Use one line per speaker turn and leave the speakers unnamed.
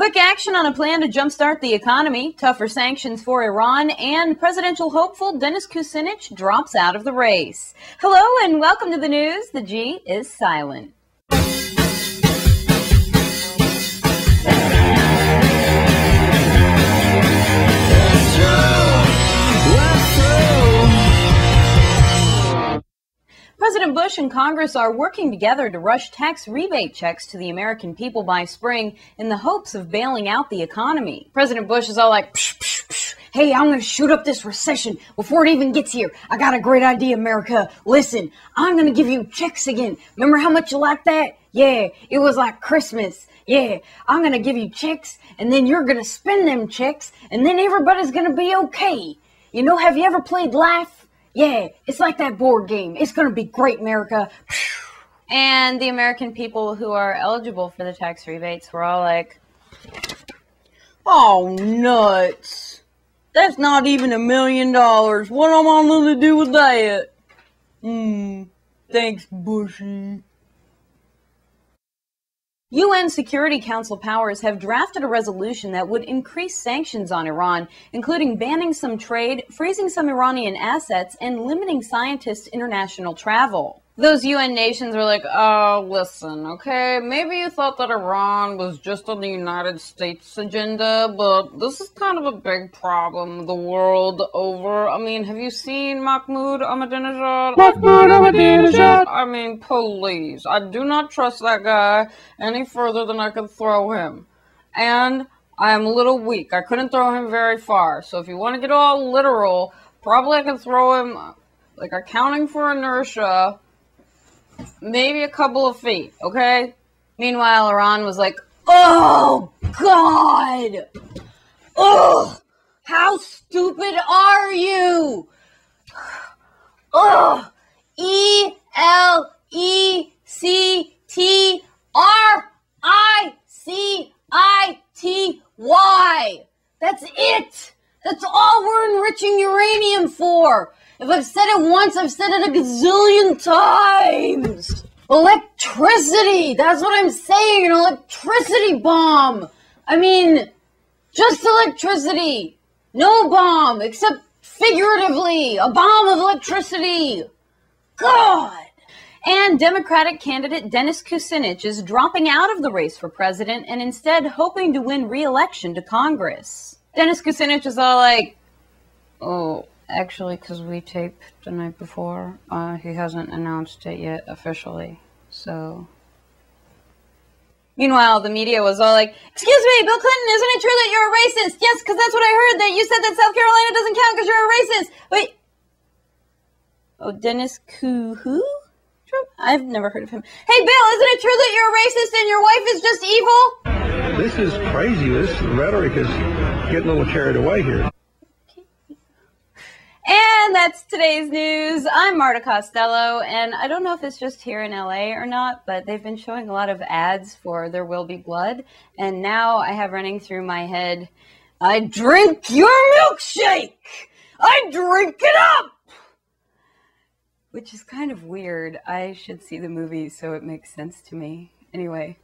Quick action on a plan to jumpstart the economy, tougher sanctions for Iran, and presidential hopeful Dennis Kucinich drops out of the race. Hello and welcome to the news. The G is silent. President Bush and Congress are working together to rush tax rebate checks to the American people by spring in the hopes of bailing out the economy. President Bush is all like, psh, psh, psh. Hey, I'm going to shoot up this recession before it even gets here. I got a great idea, America. Listen, I'm going to give you checks again. Remember how much you liked that? Yeah, it was like Christmas. Yeah, I'm going to give you checks, and then you're going to spend them checks, and then everybody's going to be okay. You know, have you ever played Laugh? Yeah, it's like that board game. It's going to be great, America. And the American people who are eligible for the tax rebates were all like, oh, nuts. That's not even $1 million. What am I going to do with that? Thanks, Bushy. UN Security Council powers have drafted a resolution that would increase sanctions on Iran, including banning some trade, freezing some Iranian assets, and limiting scientists' international travel. Those UN nations were like, oh, listen, okay, maybe you thought that Iran was just on the United States agenda, but this is kind of a big problem the world over. I mean, have you seen Mahmoud Ahmadinejad? I mean, please, I do not trust that guy any further than I could throw him. And I am a little weak. I couldn't throw him very far. So if you want to get all literal, probably I can throw him, like, accounting for inertia, maybe a couple of feet, okay? Meanwhile, Iran was like, oh, God! Ugh! How stupid are you? Ugh! E-L-E-C-T-R-I-C-I-T-Y. That's it! That's all we're enriching uranium for! If I've said it once, I've said it a gazillion times. Electricity! That's what I'm saying, an electricity bomb! I mean, just electricity! No bomb, except figuratively, a bomb of electricity! God! And Democratic candidate Dennis Kucinich is dropping out of the race for president and instead hoping to win re-election to Congress. Dennis Kucinich is all like, oh, actually, because we taped the night before, he hasn't announced it yet officially, so. Meanwhile, the media was all like, excuse me, Bill Clinton, isn't it true that you're a racist? Yes, because that's what I heard, that you said that South Carolina doesn't count because you're a racist. Wait. Oh, Dennis who? I've never heard of him. Hey, Bill, isn't it true that you're a racist and your wife is just evil?
This is crazy. This rhetoric is getting a little carried away here.
And that's today's news. I'm Marta Costello, and I don't know if it's just here in LA or not, but they've been showing a lot of ads for There Will Be Blood, and now I have running through my head, I drink your milkshake! I drink it up! Which is kind of weird. I should see the movie so it makes sense to me. Anyway.